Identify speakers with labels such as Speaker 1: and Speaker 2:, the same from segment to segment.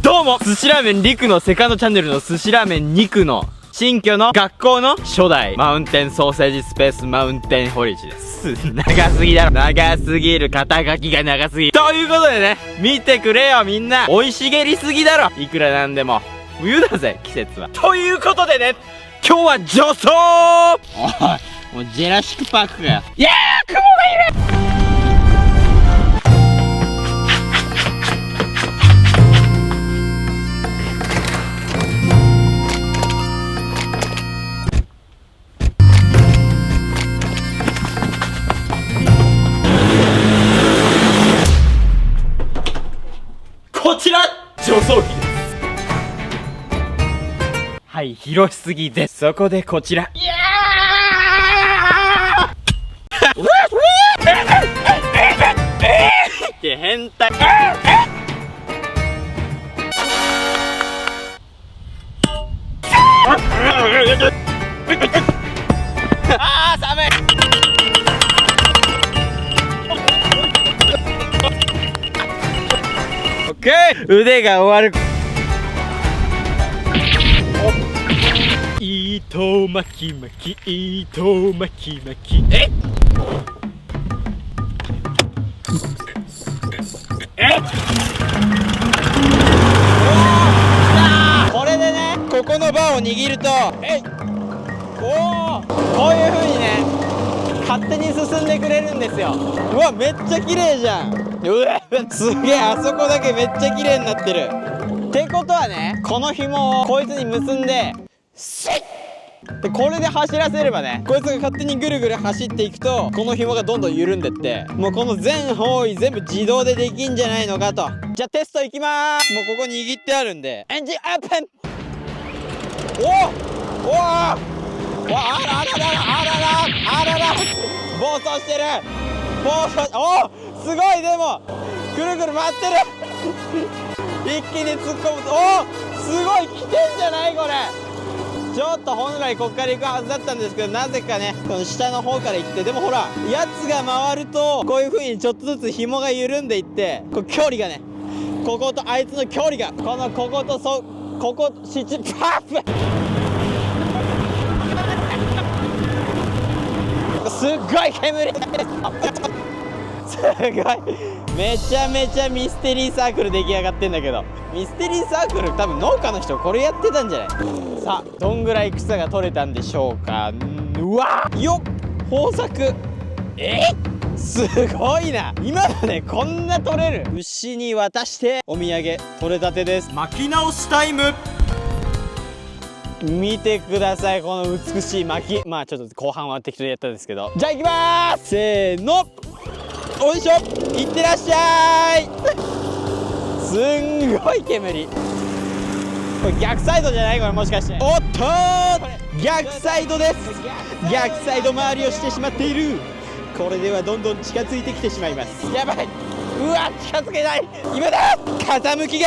Speaker 1: どうも、寿司ラーメン陸のセカンドチャンネルの寿司ラーメン肉の新居の学校の初代マウンテンソーセージスペースマウンテンホリジです。長すぎだろ。長すぎる。肩書きが長すぎる。ということでね、見てくれよみんな。生い茂りすぎだろ。いくらなんでも。冬だぜ、季節は。ということでね、今日は女装。おい、もうジェラシックパークかよ。いやー、雲がいる。こちら女装機です。はい、広しすぎです。そこでこちら。いやー変態。あー寒い。オッケー、腕が終わる。糸巻き巻き、糸巻き巻き。これでね、ここのバーを握ると、こういう風にね、勝手に進んでくれるんですよ。うわ、めっちゃ綺麗じゃん。うわ、すげえ、あそこだけめっちゃ綺麗になってる。ってことはね、この紐をこいつに結んで、スイッで、これで走らせればね、こいつが勝手にぐるぐる走っていくと、この紐がどんどん緩んでって、もうこの全方位全部自動でできんじゃないのかと。じゃあテストいきまーす。もうここ握ってあるんで、エンジンオープン。おおあらららあららあらら暴走してる。暴走。すごい。でもぐるぐる回ってる。一気に突っ込むと、すごい来てんじゃないこれ。ちょっと本来こっから行くはずだったんですけど、なぜかねこの下の方から行って、でもほらやつが回るとこういう風にちょっとずつ紐が緩んでいって、こう距離がね、こことあいつの距離がこことここパーフ。すっごい煙。すごい、めちゃめちゃミステリーサークル出来上がってんだけど、ミステリーサークル多分農家の人これやってたんじゃない。さあどんぐらい草が取れたんでしょうか。うわよっ、豊作。すごいな。今のねこんな取れる。牛に渡してお土産取れたてです。
Speaker 2: 巻き直しタイム。
Speaker 1: 見てください、この美しい巻き。まあちょっと後半は適当にやったんですけど、じゃあ行きまーす。せーの、おいしょ。いってらっしゃい。すんごい煙。これ逆サイドじゃない？これもしかして。おっとー、逆サイドです。逆サイド回りをしてしまっている。これではどんどん近づいてきてしまいます。やばい。うわ、近づけない。今だ。風向き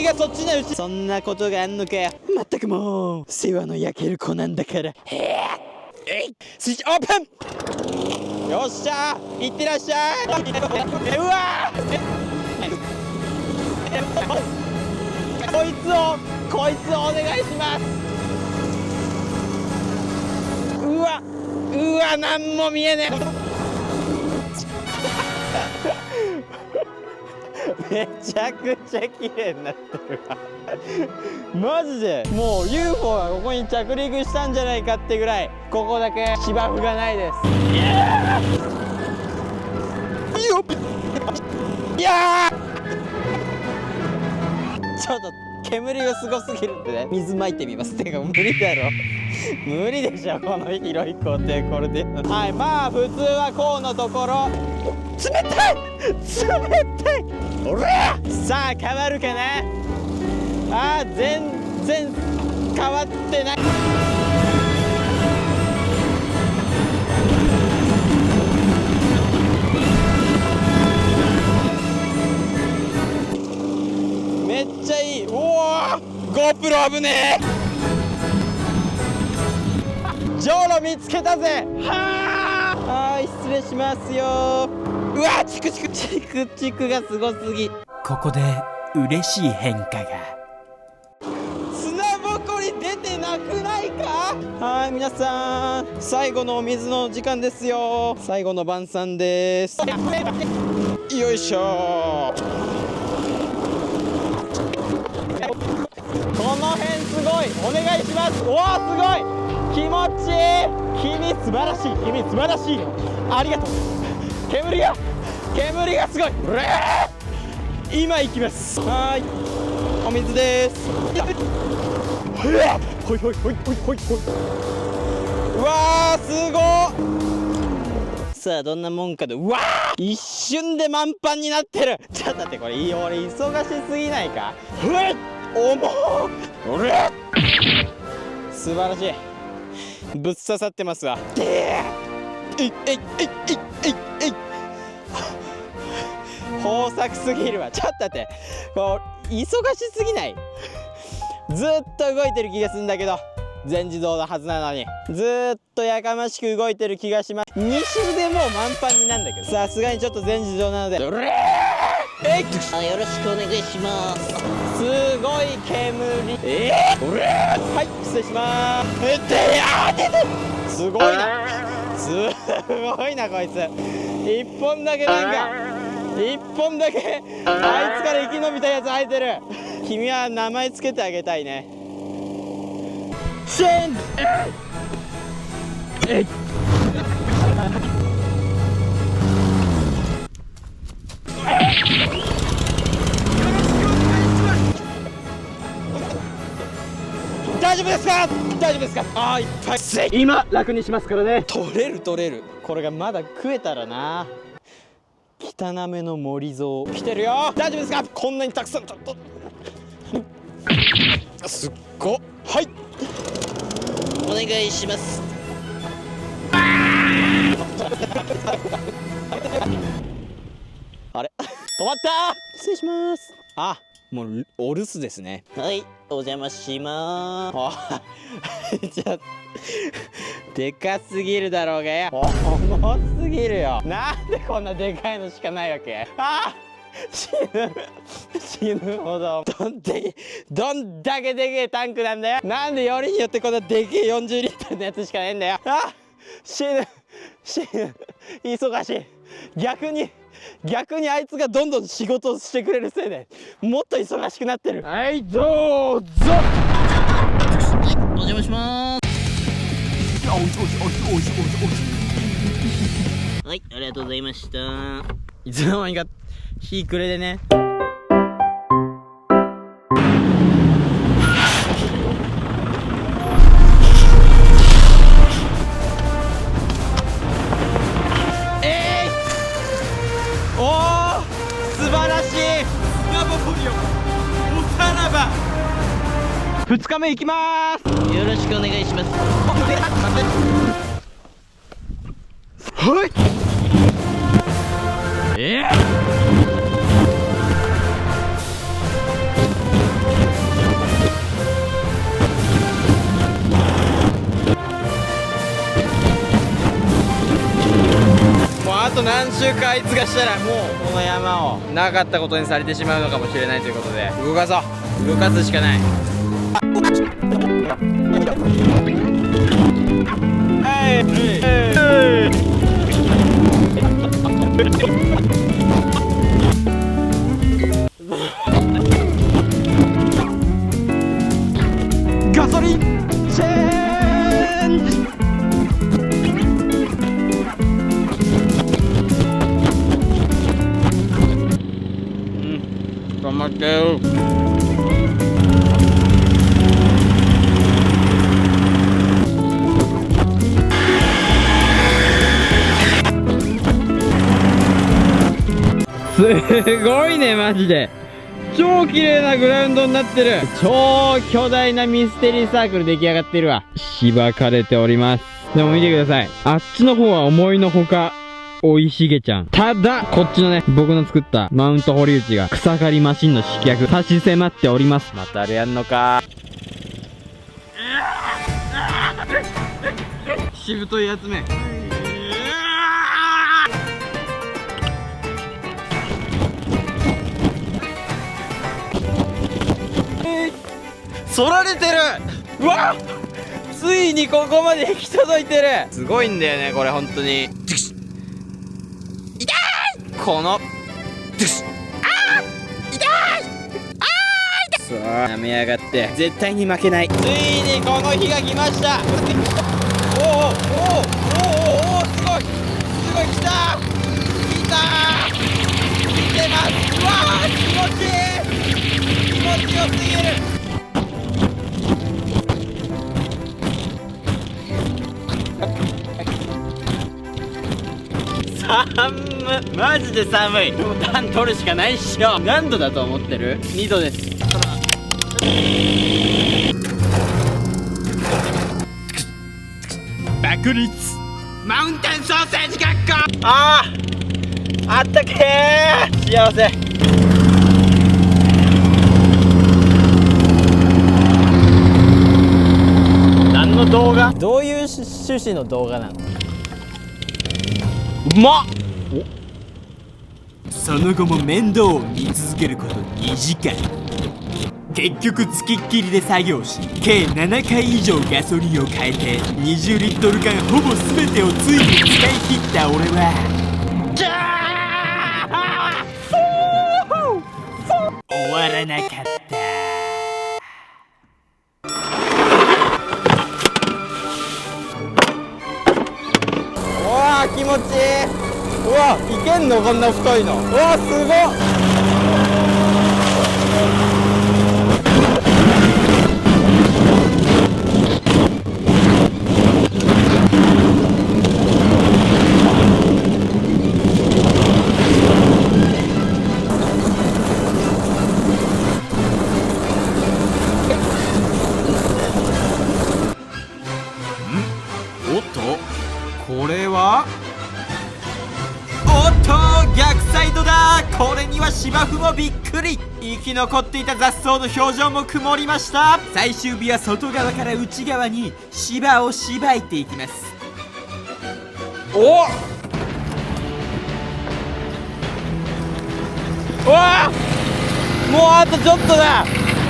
Speaker 1: がそっちのうち。そんなことがあんのかよ。まったくもう世話の焼ける子なんだから。スイッチオープン。よっしゃー、いってらっしゃい。うわこいつをお願いします。うわ、なんも見えねえ。めちゃくちゃ綺麗になってるわ。マジでもう UFO がここに着陸したんじゃないかってぐらい、ここだけ芝生がないです。いやちょっと煙がすごすぎるんでね、水まいてみます。てか無理だろ。無理でしょ、この広い校庭これで。はい、まあ普通はこうのところ。冷たい。おらさあ変わるかな。全然変わってない。めっちゃいい。GoPro 危ねえ。じょうろ見つけたぜ。はい、失礼しますよ。うわ、チクチクがすごすぎ。
Speaker 2: ここで嬉しい変化が。
Speaker 1: 砂ぼこり出てなくないか。はい、皆さん最後のお水の時間ですよ。最後の晩餐です。よいしょ。この辺すごい、お願いします。おお、すごい気持ちいい。君素晴らしい、君素晴らしい。ありがとう。煙がすごい。今行きます。はい、お水です。ほいほいほいほいほいほい。うわー、すごっ。さあどんなもんかで。うわー、一瞬で満帆になってる。ちょっと待って、これ俺忙しすぎないか。ふえ、重っ。素晴らしい。ぶっ刺さってますわ。えいえいえいえいえい。豊作すぎるわ。ちょっと待って、こう忙しすぎない？ずっと動いてる気がするんだけど、全自動のはずなのにずっとやかましく動いてる気がします。2周でもう満帆になるんだけど、さすがにちょっと全自動なので、よろしくお願いします。すごい煙。はい、失礼します。すごいな、すごいなこいつ。1本だけ1本だけあいつから生き延びたやつ入ってる。君は名前つけてあげたいね。シェン大丈夫ですか？大丈夫ですか？あー、いっぱい。今楽にしますからね。取れる。これがまだ食えたらな。汚めの森蔵来てるよ。大丈夫ですか？こんなにたくさん。ちょっとすっご。はい、お願いします。あれ止まった。失礼します。あ、もうお留守ですね。はい、お邪魔しまーす。ちょっとでかすぎるだろうがよ。重すぎるよ。なんでこんなでかいのしかないわけ。死ぬほど。どんだけでけえタンクなんだよ。なんでよりによってこんなでけえ40リットルのやつしかねえんだよ。死ぬ忙しい。逆にあいつがどんどん仕事をしてくれるせいでもっと忙しくなってる。はい、どうぞ。お邪魔します。はい、ありがとうございました。いつの間にか日暮れでね。おー、素晴らしい。砂ぼこりをおさらば。2日目行きまーす。よろしくお願いします。はい。もうあと何週かあいつがしたらもうこの山をなかったことにされてしまうのかもしれないということで、動かすしかない。ガソリンチェンジ。頑張ってよ。すごいね、マジで。超綺麗なグラウンドになってる。超巨大なミステリーサークル出来上がってるわ。しばかれております。でも見てください。あっちの方は思いのほか生い茂ちゃん。ただ、こっちのね、僕の作ったマウント堀内が草刈りマシンの刺客差し迫っております。またあれやんのか。しぶといやつめ。反られてる。うわ、ついにここまで行き届いてる。すごいんだよねこれ本当に。痛い、このさあ、舐めやがって。絶対に負けない。ついにこの日が来ました。おおおおおおお、すごいすごい、来た来た来てます。うわー、気持ちいい、気持ちよすぎる。寒っ、マジで寒い。もう暖取るしかないっしょ。何度だと思ってる？ 2 度です。爆裂マウンテンソーセージ学校。あったけー、幸せ。何の動画？どういう趣旨の動画なの？うまっ。その後も面倒を見続けること2時間。結局つきっきりで作業し、計7回以上ガソリンを変えて20リットル缶ほぼ全てをついに使い切った俺は終わらなかった。うわー、気持ちいい。うわ、いけんのこんな太いの。うわ、すごっ。おっと、これはおっと、逆サイドだ。これには芝生もびっくり。生き残っていた雑草の表情も曇りました。最終日は外側から内側に芝をしばいていきます。おっ、うわー、もうあとちょっとだ。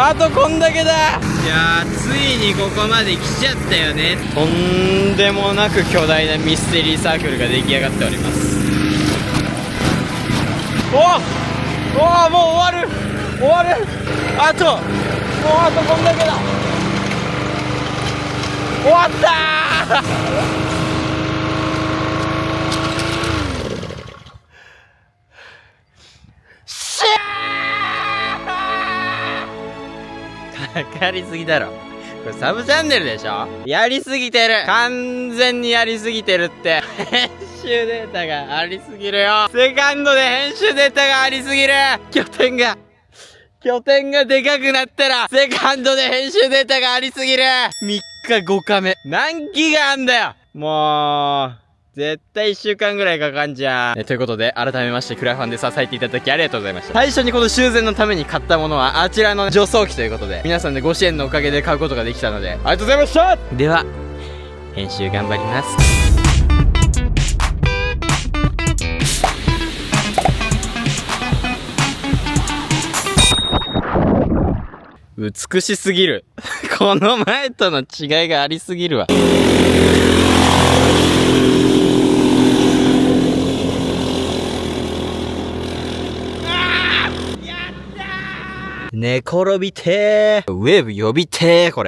Speaker 1: あとこんだけだ。いやー、ついにここまで来ちゃったよね。とんでもなく巨大なミステリーサークルが出来上がっております。おお、もう終わる終わる。あとこんだけだ。終わったーしゃーかかりすぎだろ。これサブチャンネルでしょ。やりすぎてる、完全にやりすぎてるって。編集データがありすぎるよ。セカンドで編集データがありすぎる。拠点がでかくなったらセカンドで編集データがありすぎる。3日5日目何ギガあんだよ。もう絶対1週間ぐらいかかんじゃん。ということで、改めましてクラファンで支えていただきありがとうございました。最初にこの修繕のために買ったものはあちらの除草機ということで、皆さんでご支援のおかげで買うことができたのでありがとうございました。では編集頑張ります。美しすぎる。この前との違いがありすぎるわ。寝転びてー。ウェーブ呼びてー。これ